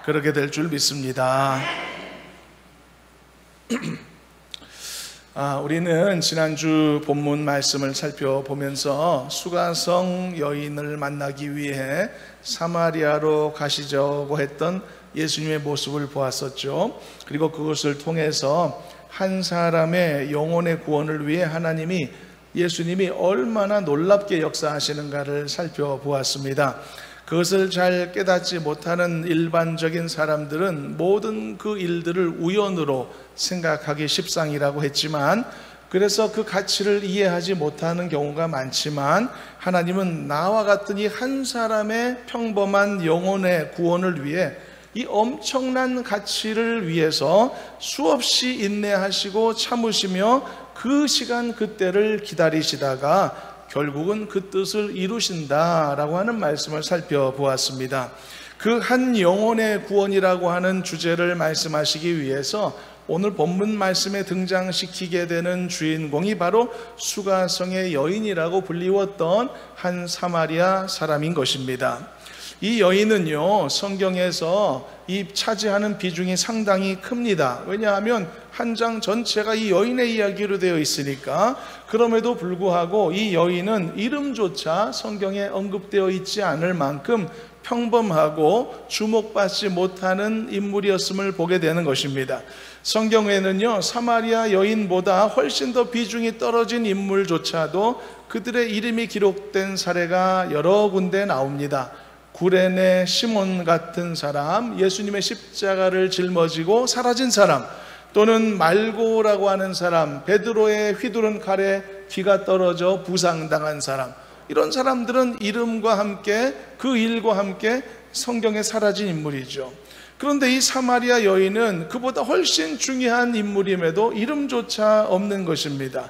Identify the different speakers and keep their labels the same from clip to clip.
Speaker 1: 그렇게 될 줄 믿습니다. 우리는 지난주 본문 말씀을 살펴보면서 수가성 여인을 만나기 위해 사마리아로 가시려고 했던 예수님의 모습을 보았었죠. 그리고 그것을 통해서 한 사람의 영혼의 구원을 위해 하나님이, 예수님이 얼마나 놀랍게 역사하시는가를 살펴보았습니다. 그것을 잘 깨닫지 못하는 일반적인 사람들은 모든 그 일들을 우연으로 생각하기 십상이라고 했지만, 그래서 그 가치를 이해하지 못하는 경우가 많지만, 하나님은 나와 같은 이 한 사람의 평범한 영혼의 구원을 위해 이 엄청난 가치를 위해서 수없이 인내하시고 참으시며 그 시간 그때를 기다리시다가 결국은 그 뜻을 이루신다라고 하는 말씀을 살펴보았습니다. 그 한 영혼의 구원이라고 하는 주제를 말씀하시기 위해서 오늘 본문 말씀에 등장시키게 되는 주인공이 바로 수가성의 여인이라고 불리웠던 한 사마리아 사람인 것입니다. 이 여인은요, 성경에서 이 차지하는 비중이 상당히 큽니다. 왜냐하면 한 장 전체가 이 여인의 이야기로 되어 있으니까. 그럼에도 불구하고 이 여인은 이름조차 성경에 언급되어 있지 않을 만큼 평범하고 주목받지 못하는 인물이었음을 보게 되는 것입니다. 성경에는요, 사마리아 여인보다 훨씬 더 비중이 떨어진 인물조차도 그들의 이름이 기록된 사례가 여러 군데 나옵니다. 구레네 시몬 같은 사람, 예수님의 십자가를 짊어지고 사라진 사람, 또는 말고라고 하는 사람, 베드로의 휘두른 칼에 귀가 떨어져 부상당한 사람, 이런 사람들은 이름과 함께, 그 일과 함께 성경에 사라진 인물이죠. 그런데 이 사마리아 여인은 그보다 훨씬 중요한 인물임에도 이름조차 없는 것입니다.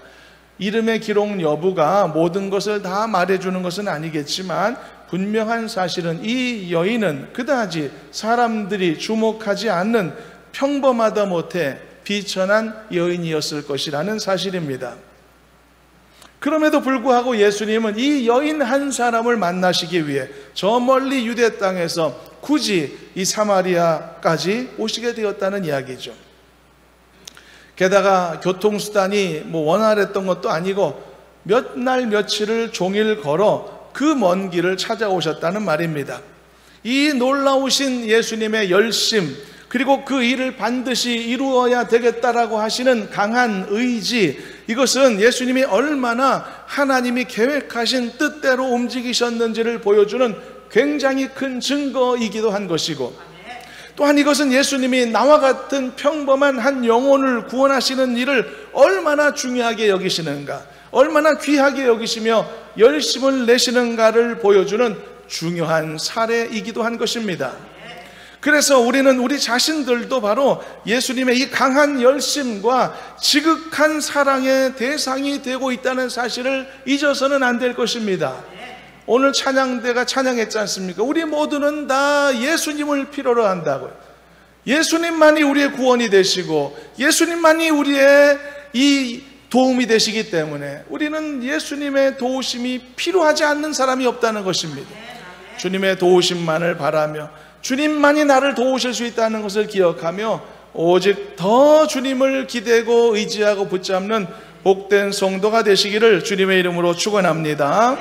Speaker 1: 이름의 기록 여부가 모든 것을 다 말해주는 것은 아니겠지만, 분명한 사실은 이 여인은 그다지 사람들이 주목하지 않는 평범하다 못해 비천한 여인이었을 것이라는 사실입니다. 그럼에도 불구하고 예수님은 이 여인 한 사람을 만나시기 위해 저 멀리 유대 땅에서 굳이 이 사마리아까지 오시게 되었다는 이야기죠. 게다가 교통수단이 원활했던 것도 아니고 몇 날 며칠을 종일 걸어 그 먼 길을 찾아오셨다는 말입니다. 이 놀라우신 예수님의 열심, 그리고 그 일을 반드시 이루어야 되겠다라고 하시는 강한 의지, 이것은 예수님이 얼마나 하나님이 계획하신 뜻대로 움직이셨는지를 보여주는 굉장히 큰 증거이기도 한 것이고, 또한 이것은 예수님이 나와 같은 평범한 한 영혼을 구원하시는 일을 얼마나 중요하게 여기시는가, 얼마나 귀하게 여기시며 열심을 내시는가를 보여주는 중요한 사례이기도 한 것입니다. 그래서 우리는 우리 자신들도 바로 예수님의 이 강한 열심과 지극한 사랑의 대상이 되고 있다는 사실을 잊어서는 안 될 것입니다. 오늘 찬양대가 찬양했지 않습니까? 우리 모두는 다 예수님을 필요로 한다고요. 예수님만이 우리의 구원이 되시고 예수님만이 우리의 이 도움이 되시기 때문에 우리는 예수님의 도우심이 필요하지 않는 사람이 없다는 것입니다. 주님의 도우심만을 바라며 주님만이 나를 도우실 수 있다는 것을 기억하며 오직 더 주님을 기대고 의지하고 붙잡는 복된 성도가 되시기를 주님의 이름으로 축원합니다.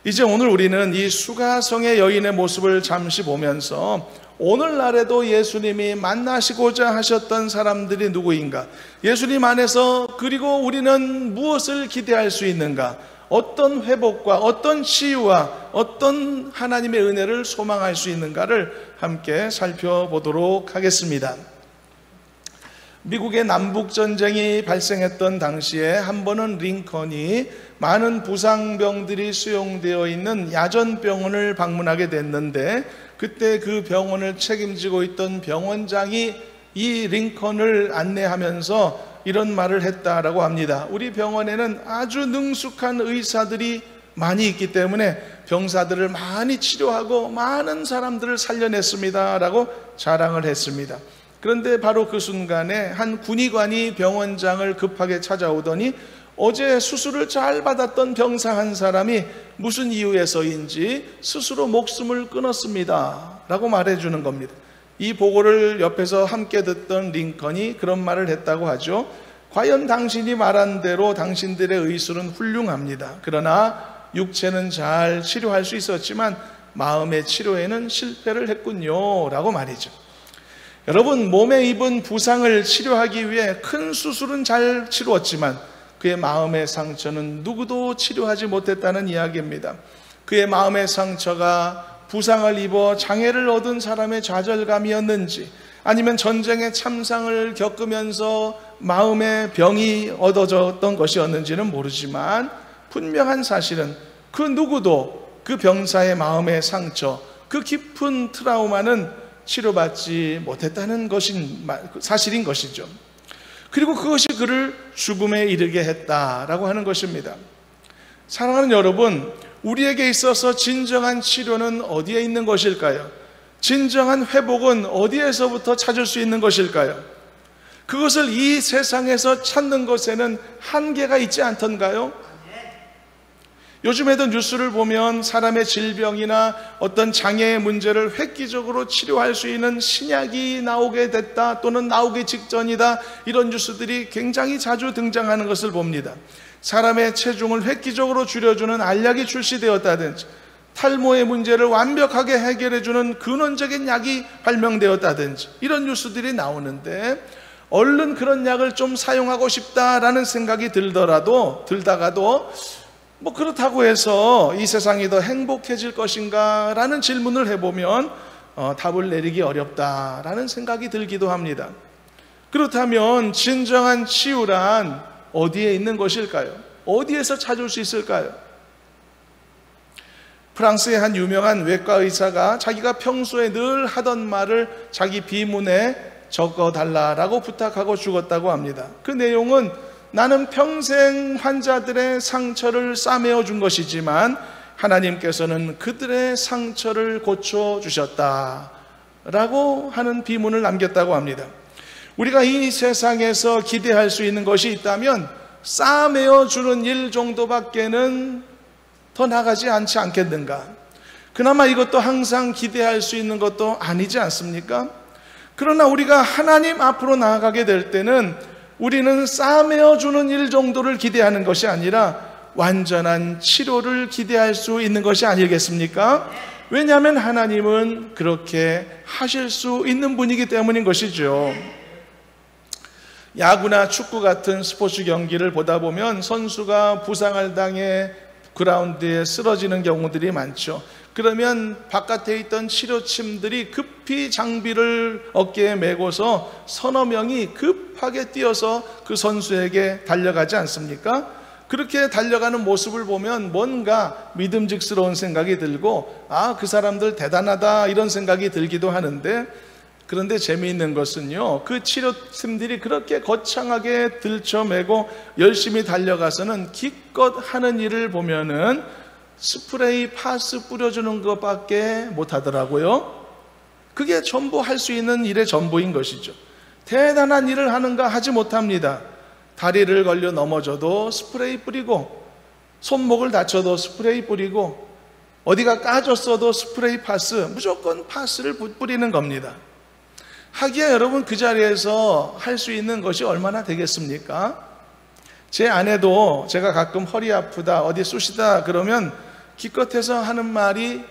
Speaker 1: 이제 오늘 우리는 이 수가성의 여인의 모습을 잠시 보면서 오늘날에도 예수님이 만나시고자 하셨던 사람들이 누구인가, 예수님 안에서 그리고 우리는 무엇을 기대할 수 있는가, 어떤 회복과 어떤 치유와 어떤 하나님의 은혜를 소망할 수 있는가를 함께 살펴보도록 하겠습니다. 미국의 남북전쟁이 발생했던 당시에 한 번은 링컨이 많은 부상병들이 수용되어 있는 야전병원을 방문하게 됐는데, 그때 그 병원을 책임지고 있던 병원장이 이 링컨을 안내하면서 이런 말을 했다라고 합니다. 우리 병원에는 아주 능숙한 의사들이 많이 있기 때문에 병사들을 많이 치료하고 많은 사람들을 살려냈습니다 라고 자랑을 했습니다. 그런데 바로 그 순간에 한 군의관이 병원장을 급하게 찾아오더니 어제 수술을 잘 받았던 병사 한 사람이 무슨 이유에서인지 스스로 목숨을 끊었습니다 라고 말해주는 겁니다. 이 보고를 옆에서 함께 듣던 링컨이 그런 말을 했다고 하죠. 과연 당신이 말한 대로 당신들의 의술은 훌륭합니다. 그러나 육체는 잘 치료할 수 있었지만 마음의 치료에는 실패를 했군요 라고 말이죠. 여러분, 몸에 입은 부상을 치료하기 위해 큰 수술은 잘 치루었지만 그의 마음의 상처는 누구도 치료하지 못했다는 이야기입니다. 그의 마음의 상처가 부상을 입어 장애를 얻은 사람의 좌절감이었는지, 아니면 전쟁의 참상을 겪으면서 마음의 병이 얻어졌던 것이었는지는 모르지만 분명한 사실은 그 누구도 그 병사의 마음의 상처, 그 깊은 트라우마는 치료받지 못했다는 것인 사실인 것이죠. 그리고 그것이 그를 죽음에 이르게 했다라고 하는 것입니다. 사랑하는 여러분, 우리에게 있어서 진정한 치료는 어디에 있는 것일까요? 진정한 회복은 어디에서부터 찾을 수 있는 것일까요? 그것을 이 세상에서 찾는 것에는 한계가 있지 않던가요? 요즘에도 뉴스를 보면 사람의 질병이나 어떤 장애의 문제를 획기적으로 치료할 수 있는 신약이 나오게 됐다, 또는 나오기 직전이다, 이런 뉴스들이 굉장히 자주 등장하는 것을 봅니다. 사람의 체중을 획기적으로 줄여주는 알약이 출시되었다든지, 탈모의 문제를 완벽하게 해결해주는 근원적인 약이 발명되었다든지, 이런 뉴스들이 나오는데 얼른 그런 약을 좀 사용하고 싶다라는 생각이 들다가도 뭐 그렇다고 해서 이 세상이 더 행복해질 것인가 라는 질문을 해보면 답을 내리기 어렵다라는 생각이 들기도 합니다. 그렇다면 진정한 치유란 어디에 있는 것일까요? 어디에서 찾을 수 있을까요? 프랑스의 한 유명한 외과 의사가 자기가 평소에 늘 하던 말을 자기 비문에 적어달라고 부탁하고 죽었다고 합니다. 그 내용은 나는 평생 환자들의 상처를 싸매어 준 것이지만 하나님께서는 그들의 상처를 고쳐주셨다 라고 하는 비문을 남겼다고 합니다. 우리가 이 세상에서 기대할 수 있는 것이 있다면 싸매어 주는 일 정도밖에는 더 나가지 않지 않겠는가? 그나마 이것도 항상 기대할 수 있는 것도 아니지 않습니까? 그러나 우리가 하나님 앞으로 나아가게 될 때는 우리는 싸매어 주는 일 정도를 기대하는 것이 아니라 완전한 치료를 기대할 수 있는 것이 아니겠습니까? 왜냐하면 하나님은 그렇게 하실 수 있는 분이기 때문인 것이죠. 야구나 축구 같은 스포츠 경기를 보다 보면 선수가 부상을 당해 그라운드에 쓰러지는 경우들이 많죠. 그러면 바깥에 있던 치료팀들이 급히 장비를 어깨에 메고서 서너 명이 급하게 뛰어서 그 선수에게 달려가지 않습니까? 그렇게 달려가는 모습을 보면 뭔가 믿음직스러운 생각이 들고, 아, 그 사람들 대단하다 이런 생각이 들기도 하는데, 그런데 재미있는 것은요, 그 치료팀들이 그렇게 거창하게 들쳐매고 열심히 달려가서는 기껏 하는 일을 보면은 스프레이 파스 뿌려주는 것밖에 못하더라고요. 그게 전부 할 수 있는 일의 전부인 것이죠. 대단한 일을 하는가 하지 못합니다. 다리를 걸려 넘어져도 스프레이 뿌리고, 손목을 다쳐도 스프레이 뿌리고, 어디가 까졌어도 스프레이 파스, 무조건 파스를 뿌리는 겁니다. 하기야 여러분, 그 자리에서 할 수 있는 것이 얼마나 되겠습니까? 제 아내도 제가 가끔 허리 아프다, 어디 쑤시다 그러면 기껏해서 하는 말이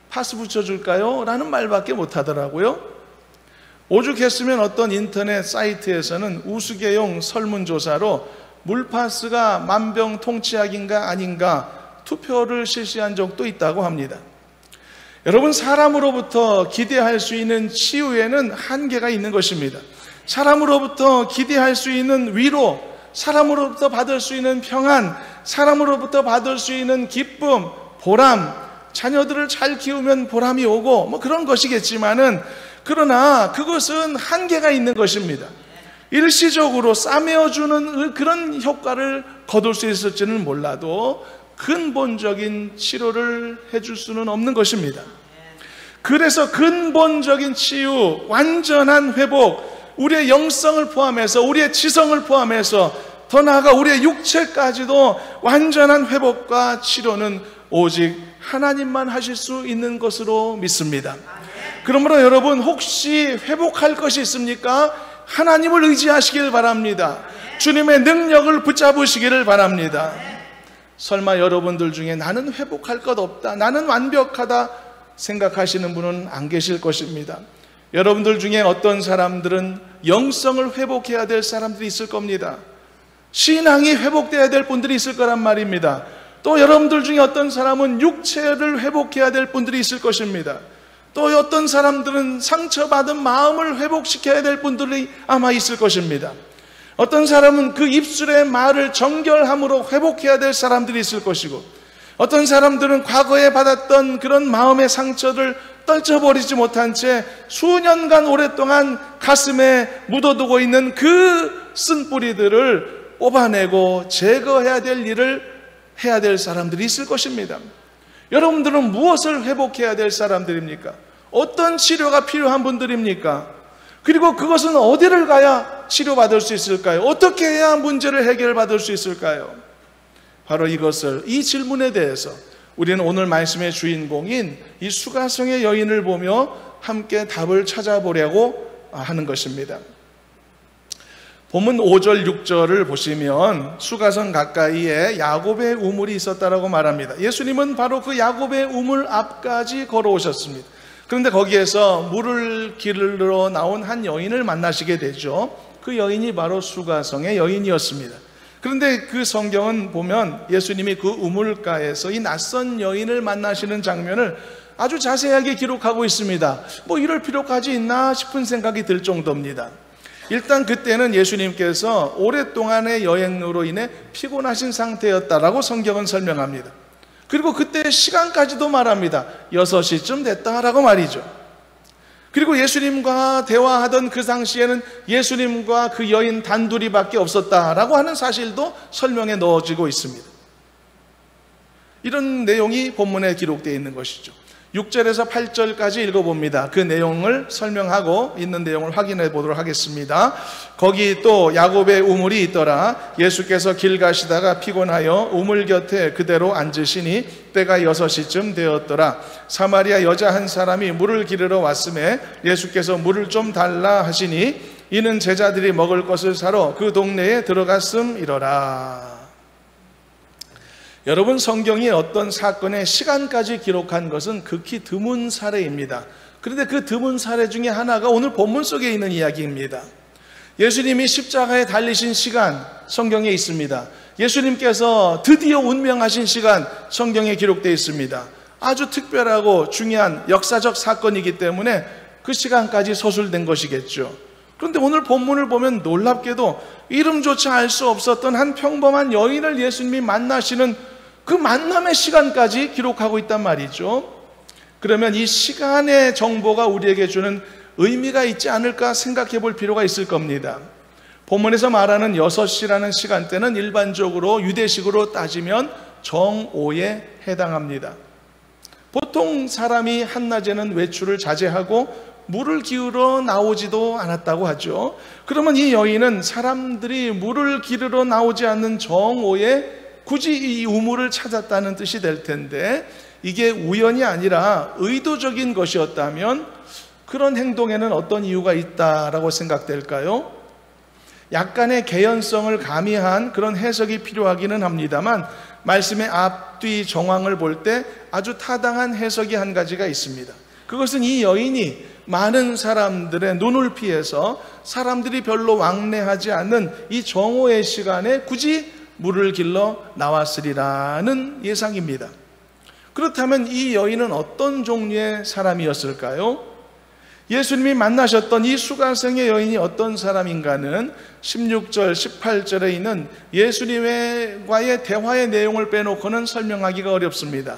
Speaker 1: 파스 붙여줄까요? 라는 말밖에 못하더라고요. 오죽했으면 어떤 인터넷 사이트에서는 우스개용 설문조사로 물파스가 만병통치약인가 아닌가 투표를 실시한 적도 있다고 합니다. 여러분, 사람으로부터 기대할 수 있는 치유에는 한계가 있는 것입니다. 사람으로부터 기대할 수 있는 위로, 사람으로부터 받을 수 있는 평안, 사람으로부터 받을 수 있는 기쁨, 보람, 자녀들을 잘 키우면 보람이 오고 뭐 그런 것이겠지만은, 그러나 그것은 한계가 있는 것입니다. 일시적으로 싸매어주는 그런 효과를 거둘 수 있을지는 몰라도 근본적인 치료를 해줄 수는 없는 것입니다. 그래서 근본적인 치유, 완전한 회복, 우리의 영성을 포함해서, 우리의 지성을 포함해서 더 나아가 우리의 육체까지도 완전한 회복과 치료는 오직 하나님만 하실 수 있는 것으로 믿습니다. 그러므로 여러분, 혹시 회복할 것이 있습니까? 하나님을 의지하시길 바랍니다. 주님의 능력을 붙잡으시기를 바랍니다. 설마 여러분들 중에 나는 회복할 것 없다, 나는 완벽하다 생각하시는 분은 안 계실 것입니다. 여러분들 중에 어떤 사람들은 영성을 회복해야 될 사람들이 있을 겁니다. 신앙이 회복돼야 될 분들이 있을 거란 말입니다. 또 여러분들 중에 어떤 사람은 육체를 회복해야 될 분들이 있을 것입니다. 또 어떤 사람들은 상처받은 마음을 회복시켜야 될 분들이 아마 있을 것입니다. 어떤 사람은 그 입술의 말을 정결함으로 회복해야 될 사람들이 있을 것이고, 어떤 사람들은 과거에 받았던 그런 마음의 상처를 떨쳐버리지 못한 채 수년간 오랫동안 가슴에 묻어두고 있는 그 쓴뿌리들을 뽑아내고 제거해야 될 일을 해야 될 사람들이 있을 것입니다. 여러분들은 무엇을 회복해야 될 사람들입니까? 어떤 치료가 필요한 분들입니까? 그리고 그것은 어디를 가야 치료받을 수 있을까요? 어떻게 해야 문제를 해결받을 수 있을까요? 바로 이 질문에 대해서 우리는 오늘 말씀의 주인공인 이 수가성의 여인을 보며 함께 답을 찾아보려고 하는 것입니다. 본문 5절, 6절을 보시면 수가성 가까이에 야곱의 우물이 있었다라고 말합니다. 예수님은 바로 그 야곱의 우물 앞까지 걸어오셨습니다. 그런데 거기에서 물을 기르러 나온 한 여인을 만나시게 되죠. 그 여인이 바로 수가성의 여인이었습니다. 그런데 그 성경은 보면 예수님이 그 우물가에서 이 낯선 여인을 만나시는 장면을 아주 자세하게 기록하고 있습니다. 뭐 이럴 필요까지 있나 싶은 생각이 들 정도입니다. 일단 그때는 예수님께서 오랫동안의 여행으로 인해 피곤하신 상태였다라고 성경은 설명합니다. 그리고 그때 시간까지도 말합니다. 6시쯤 됐다라고 말이죠. 그리고 예수님과 대화하던 그 당시에는 예수님과 그 여인 단둘이밖에 없었다라고 하는 사실도 설명에 넣어지고 있습니다. 이런 내용이 본문에 기록되어 있는 것이죠. 6절에서 8절까지 읽어봅니다. 그 내용을 설명하고 있는 내용을 확인해 보도록 하겠습니다. 거기 또 야곱의 우물이 있더라. 예수께서 길 가시다가 피곤하여 우물 곁에 그대로 앉으시니 때가 6시쯤 되었더라. 사마리아 여자 한 사람이 물을 기르러 왔음에 예수께서 물을 좀 달라 하시니 이는 제자들이 먹을 것을 사러 그 동네에 들어갔음이러라. 여러분, 성경이 어떤 사건의 시간까지 기록한 것은 극히 드문 사례입니다. 그런데 그 드문 사례 중에 하나가 오늘 본문 속에 있는 이야기입니다. 예수님이 십자가에 달리신 시간 성경에 있습니다. 예수님께서 드디어 운명하신 시간 성경에 기록되어 있습니다. 아주 특별하고 중요한 역사적 사건이기 때문에 그 시간까지 서술된 것이겠죠. 그런데 오늘 본문을 보면 놀랍게도 이름조차 알 수 없었던 한 평범한 여인을 예수님이 만나시는 그 만남의 시간까지 기록하고 있단 말이죠. 그러면 이 시간의 정보가 우리에게 주는 의미가 있지 않을까 생각해 볼 필요가 있을 겁니다. 본문에서 말하는 6시라는 시간대는 일반적으로 유대식으로 따지면 정오에 해당합니다. 보통 사람이 한낮에는 외출을 자제하고 물을 기르러 나오지도 않았다고 하죠. 그러면 이 여인은 사람들이 물을 기르러 나오지 않는 정오에 굳이 이 우물을 찾았다는 뜻이 될 텐데, 이게 우연이 아니라 의도적인 것이었다면 그런 행동에는 어떤 이유가 있다라고 생각될까요? 약간의 개연성을 가미한 그런 해석이 필요하기는 합니다만 말씀의 앞뒤 정황을 볼 때 아주 타당한 해석이 한 가지가 있습니다. 그것은 이 여인이 많은 사람들의 눈을 피해서 사람들이 별로 왕래하지 않는 이 정오의 시간에 굳이 물을 길러 나왔으리라는 예상입니다. 그렇다면 이 여인은 어떤 종류의 사람이었을까요? 예수님이 만나셨던 이 수가성의 여인이 어떤 사람인가는 16절, 18절에 있는 예수님과의 대화의 내용을 빼놓고는 설명하기가 어렵습니다.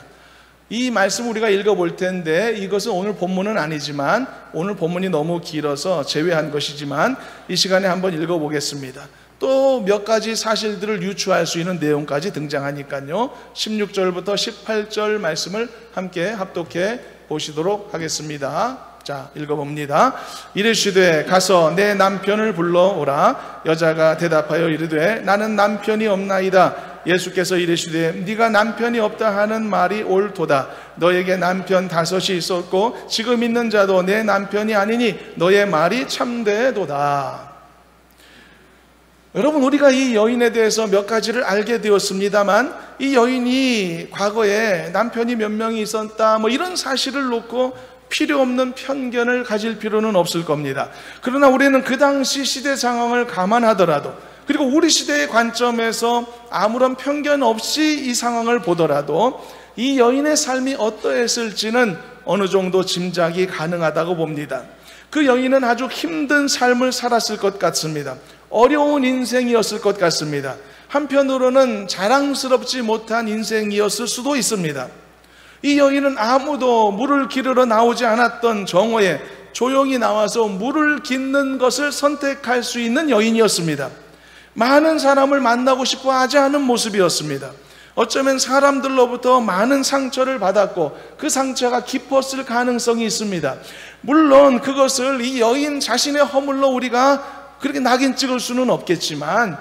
Speaker 1: 이 말씀 우리가 읽어볼 텐데 이것은 오늘 본문은 아니지만, 오늘 본문이 너무 길어서 제외한 것이지만 이 시간에 한번 읽어보겠습니다. 또 몇 가지 사실들을 유추할 수 있는 내용까지 등장하니까요. 16절부터 18절 말씀을 함께 합독해 보시도록 하겠습니다. 자, 읽어봅니다. 이르시되 가서 내 남편을 불러오라. 여자가 대답하여 이르되 나는 남편이 없나이다. 예수께서 이르시되 네가 남편이 없다 하는 말이 옳도다. 너에게 남편 5이 있었고 지금 있는 자도 내 남편이 아니니 너의 말이 참되도다. 여러분, 우리가 이 여인에 대해서 몇 가지를 알게 되었습니다만, 이 여인이 과거에 남편이 몇 명이 있었다 이런 사실을 놓고 필요 없는 편견을 가질 필요는 없을 겁니다. 그러나 우리는 그 당시 시대 상황을 감안하더라도, 그리고 우리 시대의 관점에서 아무런 편견 없이 이 상황을 보더라도 이 여인의 삶이 어떠했을지는 어느 정도 짐작이 가능하다고 봅니다. 그 여인은 아주 힘든 삶을 살았을 것 같습니다. 어려운 인생이었을 것 같습니다. 한편으로는 자랑스럽지 못한 인생이었을 수도 있습니다. 이 여인은 아무도 물을 기르러 나오지 않았던 정오에 조용히 나와서 물을 깃는 것을 선택할 수 있는 여인이었습니다. 많은 사람을 만나고 싶어 하지 않은 모습이었습니다. 어쩌면 사람들로부터 많은 상처를 받았고 그 상처가 깊었을 가능성이 있습니다. 물론 그것을 이 여인 자신의 허물로 우리가 그렇게 낙인 찍을 수는 없겠지만,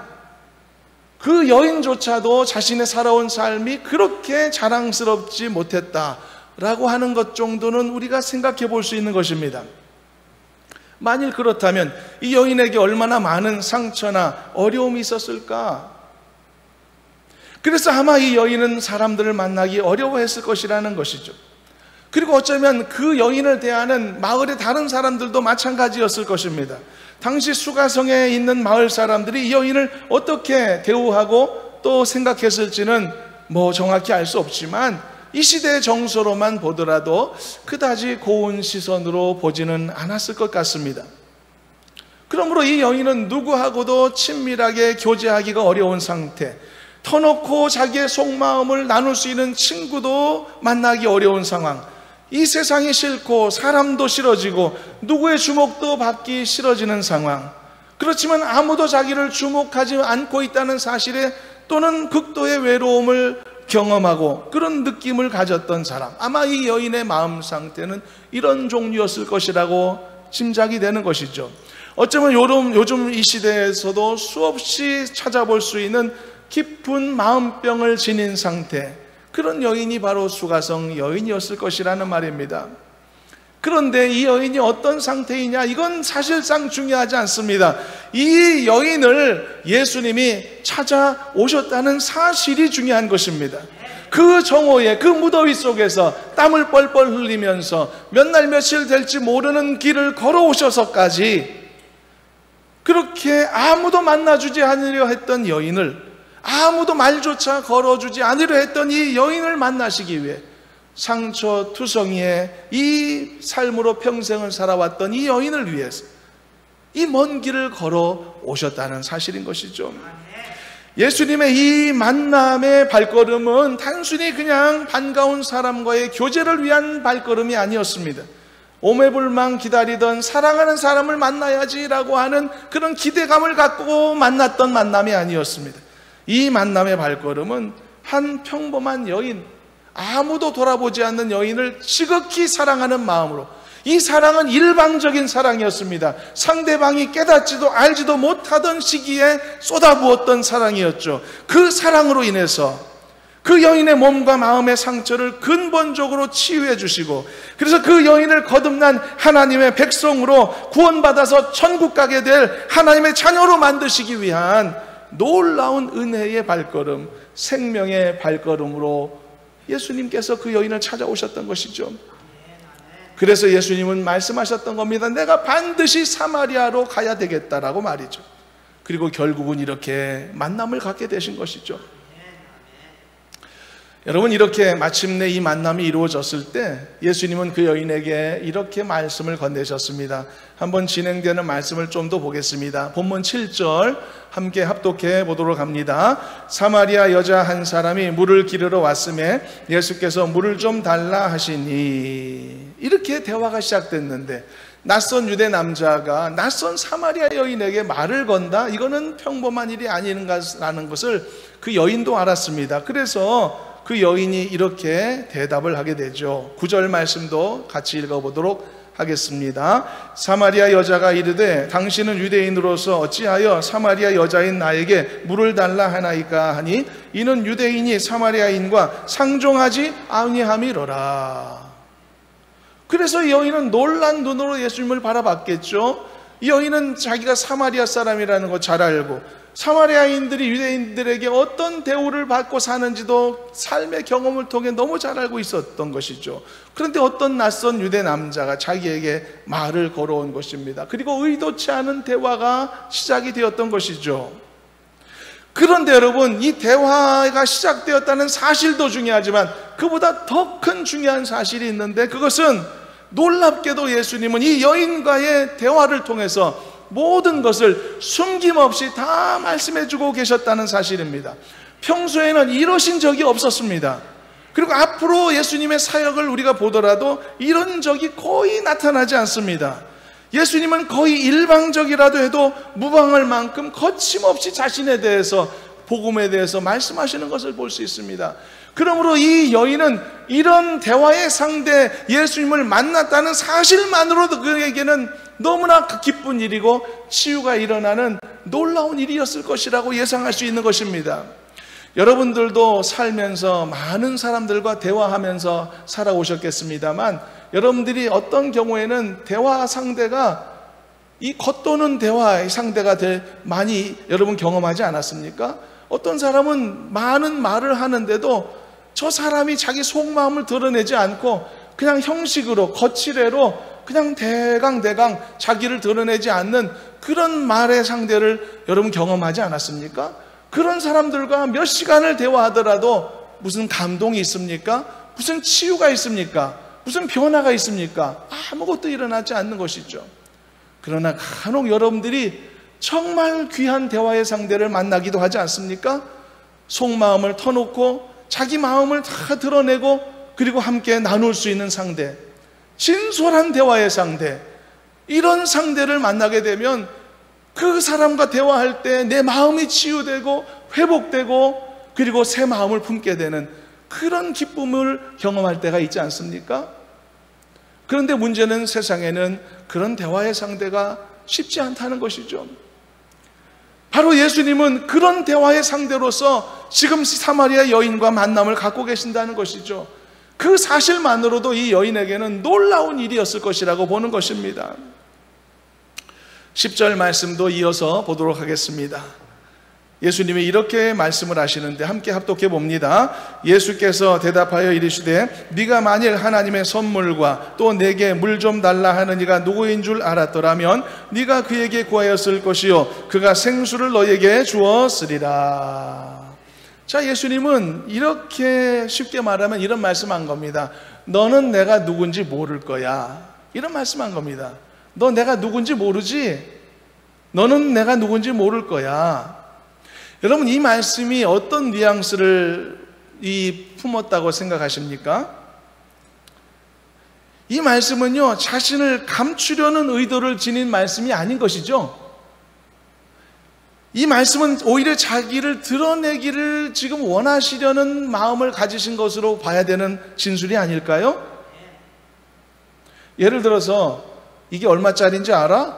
Speaker 1: 그 여인조차도 자신의 살아온 삶이 그렇게 자랑스럽지 못했다라고 하는 것 정도는 우리가 생각해 볼 수 있는 것입니다. 만일 그렇다면 이 여인에게 얼마나 많은 상처나 어려움이 있었을까? 그래서 아마 이 여인은 사람들을 만나기 어려워했을 것이라는 것이죠. 그리고 어쩌면 그 여인을 대하는 마을의 다른 사람들도 마찬가지였을 것입니다. 당시 수가성에 있는 마을 사람들이 이 여인을 어떻게 대우하고 또 생각했을지는 정확히 알 수 없지만, 이 시대의 정서로만 보더라도 그다지 고운 시선으로 보지는 않았을 것 같습니다. 그러므로 이 여인은 누구하고도 친밀하게 교제하기가 어려운 상태, 터놓고 자기의 속마음을 나눌 수 있는 친구도 만나기 어려운 상황, 이 세상이 싫고 사람도 싫어지고 누구의 주목도 받기 싫어지는 상황, 그렇지만 아무도 자기를 주목하지 않고 있다는 사실에 또는 극도의 외로움을 경험하고 그런 느낌을 가졌던 사람, 아마 이 여인의 마음 상태는 이런 종류였을 것이라고 짐작이 되는 것이죠. 어쩌면 요즘 이 시대에서도 수없이 찾아볼 수 있는 깊은 마음병을 지닌 상태, 그런 여인이 바로 수가성 여인이었을 것이라는 말입니다. 그런데 이 여인이 어떤 상태이냐, 이건 사실상 중요하지 않습니다. 이 여인을 예수님이 찾아오셨다는 사실이 중요한 것입니다. 그 정오에, 그 무더위 속에서 땀을 뻘뻘 흘리면서 몇 날 며칠 될지 모르는 길을 걸어오셔서까지 그렇게 아무도 만나주지 않으려 했던 여인을, 아무도 말조차 걸어주지 않으려 했던 이 여인을 만나시기 위해 상처투성이의 이 삶으로 평생을 살아왔던 이 여인을 위해서 이 먼 길을 걸어오셨다는 사실인 것이죠. 예수님의 이 만남의 발걸음은 단순히 그냥 반가운 사람과의 교제를 위한 발걸음이 아니었습니다. 오매불망 기다리던 사랑하는 사람을 만나야지라고 하는 그런 기대감을 갖고 만났던 만남이 아니었습니다. 이 만남의 발걸음은 한 평범한 여인, 아무도 돌아보지 않는 여인을 지극히 사랑하는 마음으로, 이 사랑은 일방적인 사랑이었습니다. 상대방이 깨닫지도 알지도 못하던 시기에 쏟아부었던 사랑이었죠. 그 사랑으로 인해서 그 여인의 몸과 마음의 상처를 근본적으로 치유해 주시고, 그래서 그 여인을 거듭난 하나님의 백성으로 구원받아서 천국 가게 될 하나님의 자녀로 만드시기 위한 놀라운 은혜의 발걸음, 생명의 발걸음으로 예수님께서 그 여인을 찾아오셨던 것이죠. 그래서 예수님은 말씀하셨던 겁니다. 내가 반드시 사마리아로 가야 되겠다라고 말이죠. 그리고 결국은 이렇게 만남을 갖게 되신 것이죠. 여러분, 이렇게 마침내 이 만남이 이루어졌을 때 예수님은 그 여인에게 이렇게 말씀을 건네셨습니다. 한번 진행되는 말씀을 좀 더 보겠습니다. 본문 7절 함께 합독해 보도록 합니다. 사마리아 여자 한 사람이 물을 기르러 왔음에 예수께서 물을 좀 달라 하시니, 이렇게 대화가 시작됐는데 낯선 유대 남자가 낯선 사마리아 여인에게 말을 건다? 이거는 평범한 일이 아닌가라는 것을 그 여인도 알았습니다. 그래서 그 여인이 이렇게 대답을 하게 되죠. 9절 말씀도 같이 읽어보도록 하겠습니다. 사마리아 여자가 이르되 당신은 유대인으로서 어찌하여 사마리아 여자인 나에게 물을 달라 하나이까 하니 이는 유대인이 사마리아인과 상종하지 아니함이로라. 그래서 이 여인은 놀란 눈으로 예수님을 바라봤겠죠. 이 여인은 자기가 사마리아 사람이라는 거 잘 알고 사마리아인들이 유대인들에게 어떤 대우를 받고 사는지도 삶의 경험을 통해 너무 잘 알고 있었던 것이죠. 그런데 어떤 낯선 유대 남자가 자기에게 말을 걸어온 것입니다. 그리고 의도치 않은 대화가 시작이 되었던 것이죠. 그런데 여러분, 이 대화가 시작되었다는 사실도 중요하지만 그보다 더 큰 중요한 사실이 있는데, 그것은 놀랍게도 예수님은 이 여인과의 대화를 통해서 모든 것을 숨김없이 다 말씀해주고 계셨다는 사실입니다. 평소에는 이러신 적이 없었습니다. 그리고 앞으로 예수님의 사역을 우리가 보더라도 이런 적이 거의 나타나지 않습니다. 예수님은 거의 일방적이라도 해도 무방할 만큼 거침없이 자신에 대해서, 복음에 대해서 말씀하시는 것을 볼 수 있습니다. 그러므로 이 여인은 이런 대화의 상대 예수님을 만났다는 사실만으로도 그에게는 너무나 기쁜 일이고 치유가 일어나는 놀라운 일이었을 것이라고 예상할 수 있는 것입니다. 여러분들도 살면서 많은 사람들과 대화하면서 살아오셨겠습니다만, 여러분들이 어떤 경우에는 대화 상대가 이 겉도는 대화의 상대가 많이 여러분 경험하지 않았습니까? 어떤 사람은 많은 말을 하는데도 저 사람이 자기 속마음을 드러내지 않고 그냥 형식으로, 거칠애로 그냥 대강 자기를 드러내지 않는 그런 말의 상대를 여러분 경험하지 않았습니까? 그런 사람들과 몇 시간을 대화하더라도 무슨 감동이 있습니까? 무슨 치유가 있습니까? 무슨 변화가 있습니까? 아무것도 일어나지 않는 것이죠. 그러나 간혹 여러분들이 정말 귀한 대화의 상대를 만나기도 하지 않습니까? 속마음을 터놓고 자기 마음을 다 드러내고 그리고 함께 나눌 수 있는 상대, 진솔한 대화의 상대, 이런 상대를 만나게 되면 그 사람과 대화할 때 내 마음이 치유되고 회복되고 그리고 새 마음을 품게 되는 그런 기쁨을 경험할 때가 있지 않습니까? 그런데 문제는 세상에는 그런 대화의 상대가 쉽지 않다는 것이죠. 바로 예수님은 그런 대화의 상대로서 지금 사마리아 여인과 만남을 갖고 계신다는 것이죠. 그 사실만으로도 이 여인에게는 놀라운 일이었을 것이라고 보는 것입니다. 10절 말씀도 이어서 보도록 하겠습니다. 예수님이 이렇게 말씀을 하시는데 함께 합독해 봅니다. 예수께서 대답하여 이르시되 네가 만일 하나님의 선물과 또 내게 물 좀 달라 하는 이가 누구인 줄 알았더라면 네가 그에게 구하였을 것이요 그가 생수를 너에게 주었으리라. 자, 예수님은 이렇게 쉽게 말하면 이런 말씀한 겁니다. 너는 내가 누군지 모를 거야. 이런 말씀한 겁니다. 너 내가 누군지 모르지? 너는 내가 누군지 모를 거야. 여러분, 이 말씀이 어떤 뉘앙스를 품었다고 생각하십니까? 이 말씀은요, 자신을 감추려는 의도를 지닌 말씀이 아닌 것이죠. 이 말씀은 오히려 자기를 드러내기를 지금 원하시려는 마음을 가지신 것으로 봐야 되는 진술이 아닐까요? 예를 들어서 이게 얼마짜리인지 알아?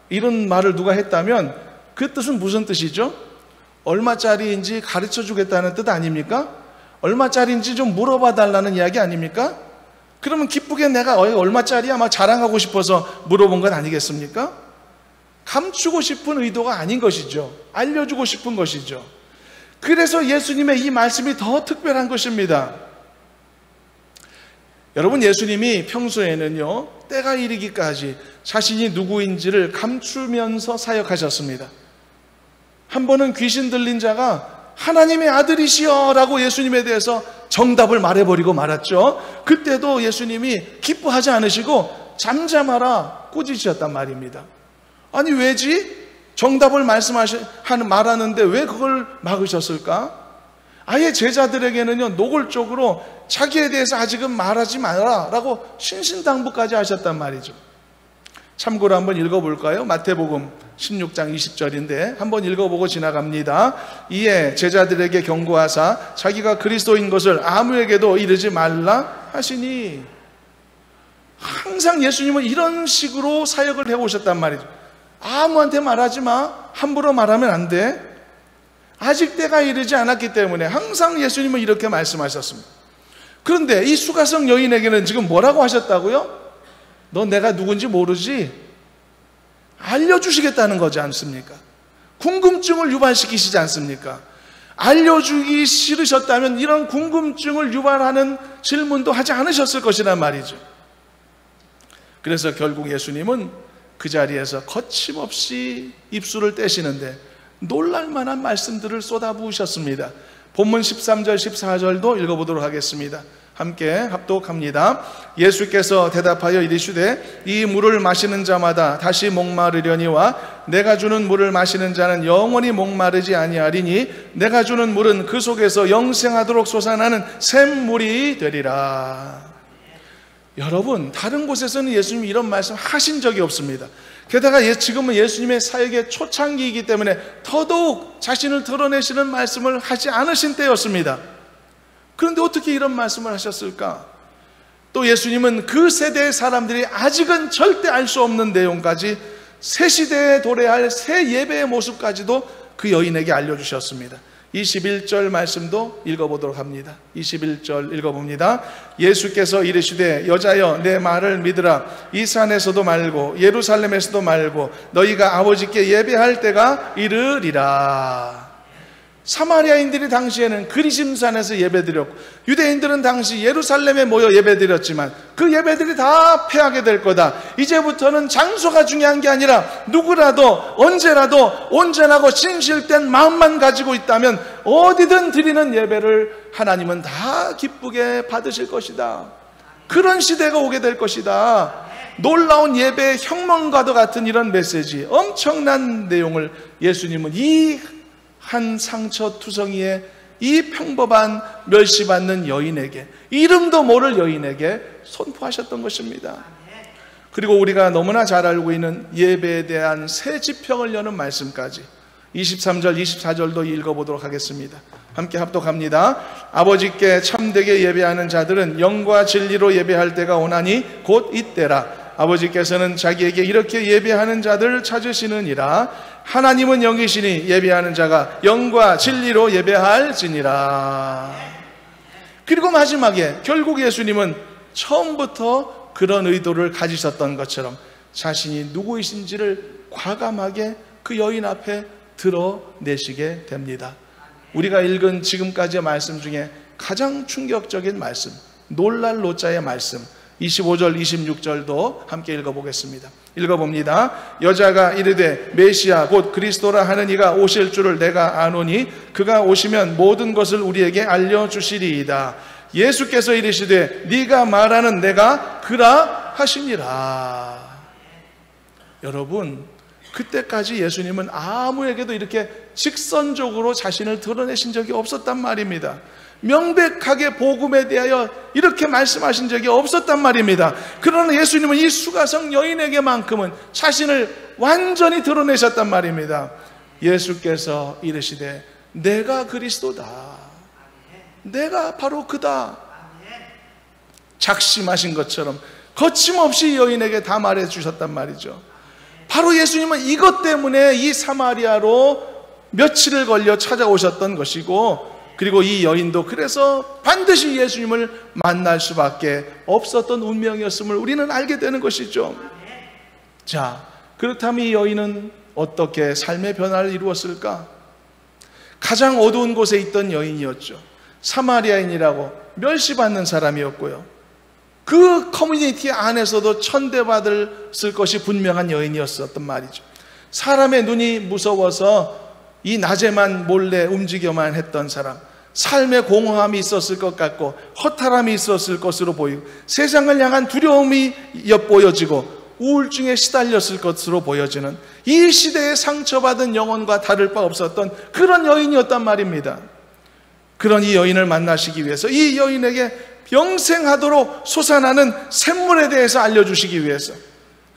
Speaker 1: 이런 말을 누가 했다면 그 뜻은 무슨 뜻이죠? 얼마짜리인지 가르쳐 주겠다는 뜻 아닙니까? 얼마짜리인지 좀 물어봐 달라는 이야기 아닙니까? 그러면 기쁘게 내가 얼마짜리야 막 자랑하고 싶어서 물어본 건 아니겠습니까? 감추고 싶은 의도가 아닌 것이죠. 알려주고 싶은 것이죠. 그래서 예수님의 이 말씀이 더 특별한 것입니다. 여러분, 예수님이 평소에는요, 때가 이르기까지 자신이 누구인지를 감추면서 사역하셨습니다. 한 번은 귀신 들린 자가 하나님의 아들이시여 라고 예수님에 대해서 정답을 말해버리고 말았죠. 그때도 예수님이 기뻐하지 않으시고 잠잠하라 꾸짖으셨단 말입니다. 아니 왜지? 정답을 말하는데 왜 그걸 막으셨을까? 아예 제자들에게는요, 노골적으로 자기에 대해서 아직은 말하지 마라 라고 신신당부까지 하셨단 말이죠. 참고로 한번 읽어볼까요? 마태복음 16장 20절인데 한번 읽어보고 지나갑니다. 이에 제자들에게 경고하사 자기가 그리스도인 것을 아무에게도 이르지 말라 하시니. 항상 예수님은 이런 식으로 사역을 해오셨단 말이죠. 아무한테 말하지 마. 함부로 말하면 안 돼. 아직 때가 이르지 않았기 때문에 항상 예수님은 이렇게 말씀하셨습니다. 그런데 이 수가성 여인에게는 지금 뭐라고 하셨다고요? 너 내가 누군지 모르지? 알려주시겠다는 거지 않습니까? 궁금증을 유발시키시지 않습니까? 알려주기 싫으셨다면 이런 궁금증을 유발하는 질문도 하지 않으셨을 것이란 말이죠. 그래서 결국 예수님은 그 자리에서 거침없이 입술을 떼시는데 놀랄만한 말씀들을 쏟아부으셨습니다. 본문 13절 14절도 읽어보도록 하겠습니다. 함께 합독합니다. 예수께서 대답하여 이르시되 이 물을 마시는 자마다 다시 목마르려니와 내가 주는 물을 마시는 자는 영원히 목마르지 아니하리니 내가 주는 물은 그 속에서 영생하도록 솟아나는 샘물이 되리라. 여러분, 다른 곳에서는 예수님이 이런 말씀 하신 적이 없습니다. 게다가 지금은 예수님의 사역의 초창기이기 때문에 더더욱 자신을 드러내시는 말씀을 하지 않으신 때였습니다. 그런데 어떻게 이런 말씀을 하셨을까? 또 예수님은 그 세대의 사람들이 아직은 절대 알 수 없는 내용까지 새 시대에 도래할 새 예배의 모습까지도 그 여인에게 알려주셨습니다. 21절 말씀도 읽어보도록 합니다. 21절 읽어봅니다. 예수께서 이르시되 여자여 내 말을 믿으라. 이 산에서도 말고 예루살렘에서도 말고 너희가 아버지께 예배할 때가 이르리라. 사마리아인들이 당시에는 그리심산에서 예배드렸고 유대인들은 당시 예루살렘에 모여 예배드렸지만 그 예배들이 다 패하게 될 거다. 이제부터는 장소가 중요한 게 아니라 누구라도 언제라도 온전하고 진실된 마음만 가지고 있다면 어디든 드리는 예배를 하나님은 다 기쁘게 받으실 것이다. 그런 시대가 오게 될 것이다. 놀라운 예배의 혁명과도 같은 이런 메시지, 엄청난 내용을 예수님은 이 한 상처투성이의 이 평범한 멸시받는 여인에게, 이름도 모를 여인에게 선포하셨던 것입니다. 그리고 우리가 너무나 잘 알고 있는 예배에 대한 새 지평을 여는 말씀까지 23절 24절도 읽어보도록 하겠습니다. 함께 합독합니다. 아버지께 참되게 예배하는 자들은 영과 진리로 예배할 때가 오나니 곧 이때라. 아버지께서는 자기에게 이렇게 예배하는 자들을 찾으시느니라. 하나님은 영이시니 예배하는 자가 영과 진리로 예배할지니라. 그리고 마지막에 결국 예수님은 처음부터 그런 의도를 가지셨던 것처럼 자신이 누구이신지를 과감하게 그 여인 앞에 드러내시게 됩니다. 우리가 읽은 지금까지의 말씀 중에 가장 충격적인 말씀, 놀랄 노자의 말씀 25절 26절도 함께 읽어보겠습니다. 읽어봅니다. 여자가 이르되 메시아 곧 그리스도라 하는 이가 오실 줄을 내가 아노니 그가 오시면 모든 것을 우리에게 알려주시리이다. 예수께서 이르시되 네가 말하는 내가 그라 하시니라. 여러분, 그때까지 예수님은 아무에게도 이렇게 직선적으로 자신을 드러내신 적이 없었단 말입니다. 명백하게 복음에 대하여 이렇게 말씀하신 적이 없었단 말입니다. 그러나 예수님은 이 수가성 여인에게만큼은 자신을 완전히 드러내셨단 말입니다. 예수께서 이르시되 내가 그리스도다. 내가 바로 그다. 작심하신 것처럼 거침없이 여인에게 다 말해주셨단 말이죠. 바로 예수님은 이것 때문에 이 사마리아로 며칠을 걸려 찾아오셨던 것이고, 그리고 이 여인도 그래서 반드시 예수님을 만날 수밖에 없었던 운명이었음을 우리는 알게 되는 것이죠. 자, 그렇다면 이 여인은 어떻게 삶의 변화를 이루었을까? 가장 어두운 곳에 있던 여인이었죠. 사마리아인이라고 멸시받는 사람이었고요. 그 커뮤니티 안에서도 천대받을 것이 분명한 여인이었었단 말이죠. 사람의 눈이 무서워서 이 낮에만 몰래 움직여만 했던 사람, 삶의 공허함이 있었을 것 같고 허탈함이 있었을 것으로 보이고 세상을 향한 두려움이 엿보여지고 우울증에 시달렸을 것으로 보여지는 이 시대의 상처받은 영혼과 다를 바 없었던 그런 여인이었단 말입니다. 그런 이 여인을 만나시기 위해서, 이 여인에게 영생하도록 솟아나는 샘물에 대해서 알려주시기 위해서,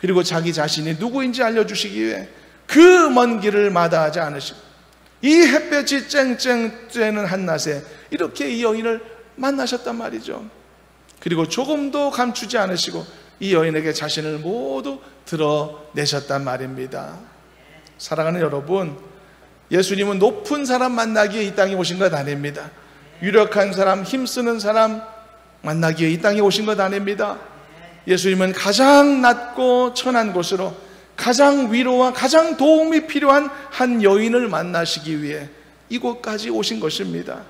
Speaker 1: 그리고 자기 자신이 누구인지 알려주시기 위해 그 먼 길을 마다하지 않으시고 이 햇볕이 쨍쨍 쬐는 한낮에 이렇게 이 여인을 만나셨단 말이죠. 그리고 조금도 감추지 않으시고 이 여인에게 자신을 모두 드러내셨단 말입니다. 사랑하는 여러분, 예수님은 높은 사람 만나기 위해 이 땅에 오신 것 아닙니다. 유력한 사람, 힘쓰는 사람 만나기 위해 이 땅에 오신 것 아닙니다. 예수님은 가장 낮고 천한 곳으로 가장 위로와 가장 도움이 필요한 한 여인을 만나시기 위해 이곳까지 오신 것입니다.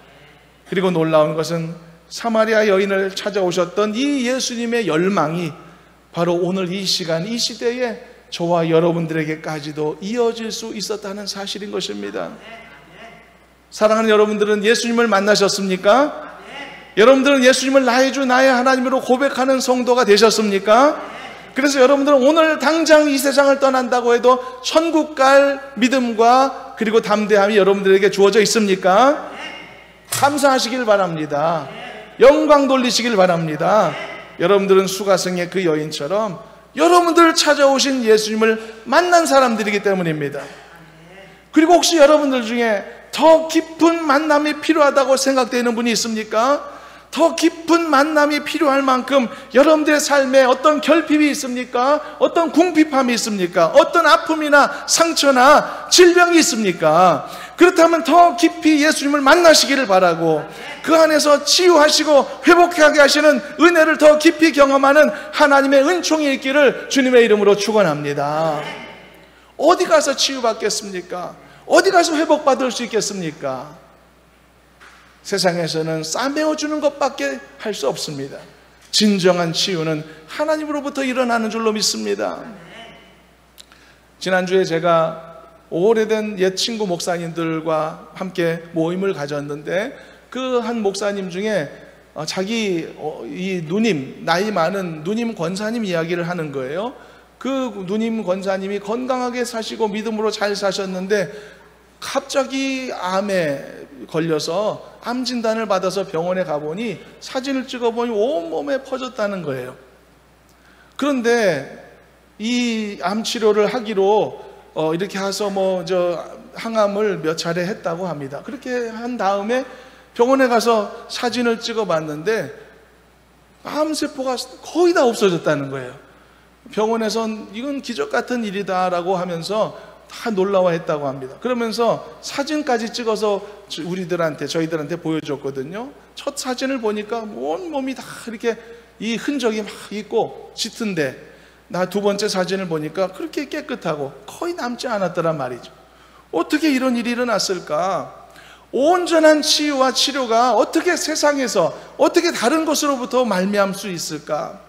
Speaker 1: 그리고 놀라운 것은 사마리아 여인을 찾아오셨던 이 예수님의 열망이 바로 오늘 이 시간, 이 시대에 저와 여러분들에게까지도 이어질 수 있었다는 사실인 것입니다. 사랑하는 여러분들은 예수님을 만나셨습니까? 여러분들은 예수님을 나의 주 나의 하나님으로 고백하는 성도가 되셨습니까? 그래서 여러분들은 오늘 당장 이 세상을 떠난다고 해도 천국 갈 믿음과 그리고 담대함이 여러분들에게 주어져 있습니까? 감사하시길 바랍니다. 영광 돌리시길 바랍니다. 여러분들은 수가성의 그 여인처럼 여러분들을 찾아오신 예수님을 만난 사람들이기 때문입니다. 그리고 혹시 여러분들 중에 더 깊은 만남이 필요하다고 생각되는 분이 있습니까? 더 깊은 만남이 필요할 만큼 여러분들의 삶에 어떤 결핍이 있습니까? 어떤 궁핍함이 있습니까? 어떤 아픔이나 상처나 질병이 있습니까? 그렇다면 더 깊이 예수님을 만나시기를 바라고 그 안에서 치유하시고 회복하게 하시는 은혜를 더 깊이 경험하는 하나님의 은총이 있기를 주님의 이름으로 축원합니다. 어디 가서 치유받겠습니까? 어디 가서 회복받을 수 있겠습니까? 세상에서는 싸매어주는 것밖에 할 수 없습니다. 진정한 치유는 하나님으로부터 일어나는 줄로 믿습니다. 지난주에 제가 오래된 옛 친구 목사님들과 함께 모임을 가졌는데 그 한 목사님 중에 자기 이 누님, 나이 많은 누님 권사님 이야기를 하는 거예요. 그 누님 권사님이 건강하게 사시고 믿음으로 잘 사셨는데 갑자기 암에 걸려서 암 진단을 받아서 병원에 가보니 사진을 찍어보니 온몸에 퍼졌다는 거예요. 그런데 이 암 치료를 하기로 이렇게 해서 항암을 몇 차례 했다고 합니다. 그렇게 한 다음에 병원에 가서 사진을 찍어봤는데 암세포가 거의 다 없어졌다는 거예요. 병원에선 이건 기적 같은 일이다라고 하면서 다 놀라워했다고 합니다. 그러면서 사진까지 찍어서 저희들한테 보여줬거든요. 첫 사진을 보니까 온 몸이 다 이렇게 이 흔적이 막 있고 짙은데 나 두 번째 사진을 보니까 그렇게 깨끗하고 거의 남지 않았더란 말이죠. 어떻게 이런 일이 일어났을까? 온전한 치유와 치료가 어떻게 세상에서 어떻게 다른 것으로부터 말미암을 수 있을까?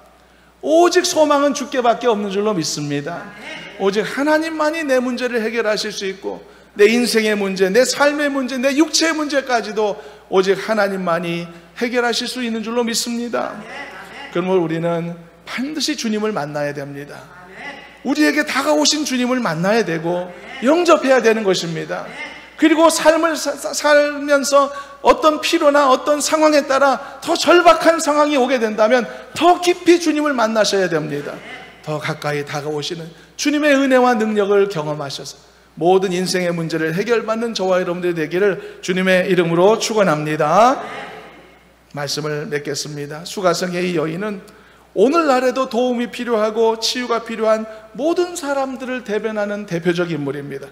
Speaker 1: 오직 소망은 주께밖에 없는 줄로 믿습니다. 오직 하나님만이 내 문제를 해결하실 수 있고 내 인생의 문제, 내 삶의 문제, 내 육체의 문제까지도 오직 하나님만이 해결하실 수 있는 줄로 믿습니다. 그러므로 우리는 반드시 주님을 만나야 됩니다. 우리에게 다가오신 주님을 만나야 되고 영접해야 되는 것입니다. 그리고 삶을 살면서 어떤 필요나 어떤 상황에 따라 더 절박한 상황이 오게 된다면 더 깊이 주님을 만나셔야 됩니다. 더 가까이 다가오시는 주님의 은혜와 능력을 경험하셔서 모든 인생의 문제를 해결받는 저와 여러분들이 되기를 주님의 이름으로 축원합니다. 말씀을 맺겠습니다. 수가성의 이 여인은 오늘날에도 도움이 필요하고 치유가 필요한 모든 사람들을 대변하는 대표적 인물입니다.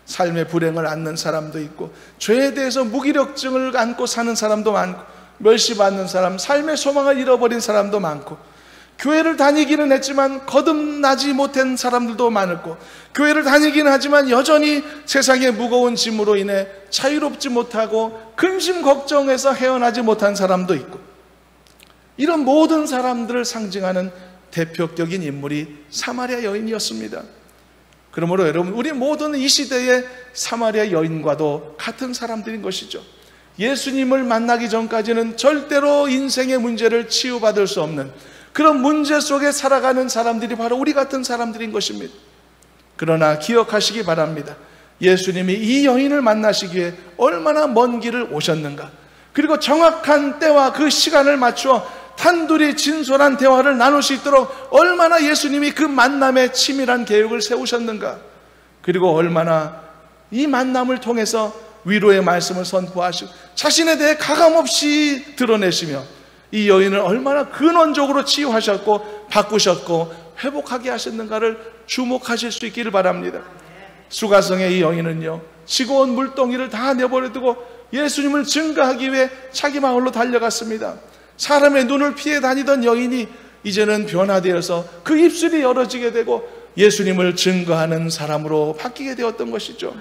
Speaker 1: 삶의 불행을 안는 사람도 있고 죄에 대해서 무기력증을 안고 사는 사람도 많고 멸시받는 사람, 삶의 소망을 잃어버린 사람도 많고 교회를 다니기는 했지만 거듭나지 못한 사람들도 많았고 교회를 다니기는 하지만 여전히 세상의 무거운 짐으로 인해 자유롭지 못하고 근심 걱정에서 헤어나지 못한 사람도 있고 이런 모든 사람들을 상징하는 대표적인 인물이 사마리아 여인이었습니다. 그러므로 여러분, 우리 모두는 이 시대의 사마리아 여인과도 같은 사람들인 것이죠. 예수님을 만나기 전까지는 절대로 인생의 문제를 치유받을 수 없는 그런 문제 속에 살아가는 사람들이 바로 우리 같은 사람들인 것입니다. 그러나 기억하시기 바랍니다. 예수님이 이 여인을 만나시기 위해 얼마나 먼 길을 오셨는가, 그리고 정확한 때와 그 시간을 맞추어 단둘이 진솔한 대화를 나눌 수 있도록 얼마나 예수님이 그 만남의 치밀한 계획을 세우셨는가, 그리고 얼마나 이 만남을 통해서 위로의 말씀을 선포하시고 자신에 대해 가감없이 드러내시며 이 여인을 얼마나 근원적으로 치유하셨고 바꾸셨고 회복하게 하셨는가를 주목하실 수 있기를 바랍니다. 수가성의 이 여인은요, 지고 온 물동이를 다 내버려두고 예수님을 증거하기 위해 자기 마을로 달려갔습니다. 사람의 눈을 피해 다니던 여인이 이제는 변화되어서 그 입술이 열어지게 되고 예수님을 증거하는 사람으로 바뀌게 되었던 것이죠.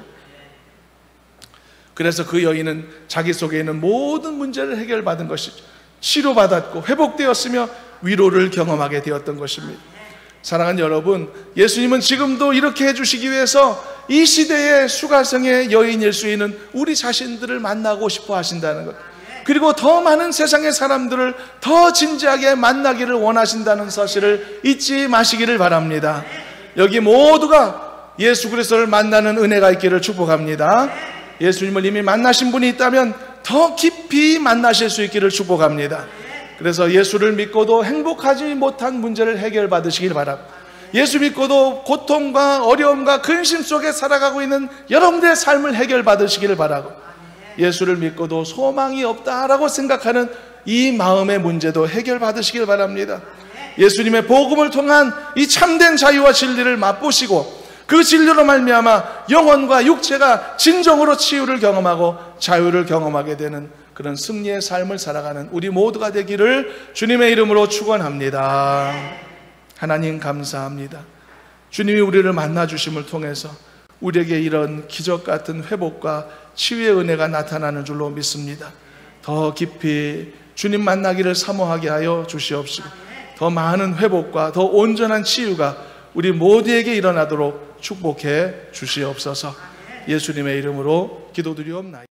Speaker 1: 그래서 그 여인은 자기 속에 있는 모든 문제를 해결받은 것이죠. 치료받았고 회복되었으며 위로를 경험하게 되었던 것입니다. 사랑하는 여러분, 예수님은 지금도 이렇게 해주시기 위해서 이 시대의 수가성의 여인일 수 있는 우리 자신들을 만나고 싶어 하신다는 것, 그리고 더 많은 세상의 사람들을 더 진지하게 만나기를 원하신다는 사실을 잊지 마시기를 바랍니다. 여기 모두가 예수 그리스도를 만나는 은혜가 있기를 축복합니다. 예수님을 이미 만나신 분이 있다면 더 깊이 만나실 수 있기를 축복합니다. 그래서 예수를 믿고도 행복하지 못한 문제를 해결받으시길 바랍니다. 예수 믿고도 고통과 어려움과 근심 속에 살아가고 있는 여러분들의 삶을 해결받으시기를 바라고, 예수를 믿고도 소망이 없다라고 생각하는 이 마음의 문제도 해결받으시길 바랍니다. 예수님의 복음을 통한 이 참된 자유와 진리를 맛보시고 그 진리로 말미암아 영혼과 육체가 진정으로 치유를 경험하고 자유를 경험하게 되는 그런 승리의 삶을 살아가는 우리 모두가 되기를 주님의 이름으로 축원합니다. 하나님 감사합니다. 주님이 우리를 만나주심을 통해서 우리에게 이런 기적 같은 회복과 치유의 은혜가 나타나는 줄로 믿습니다. 더 깊이 주님 만나기를 사모하게 하여 주시옵시고 더 많은 회복과 더 온전한 치유가 우리 모두에게 일어나도록 축복해 주시옵소서. 예수님의 이름으로 기도드리옵나이다.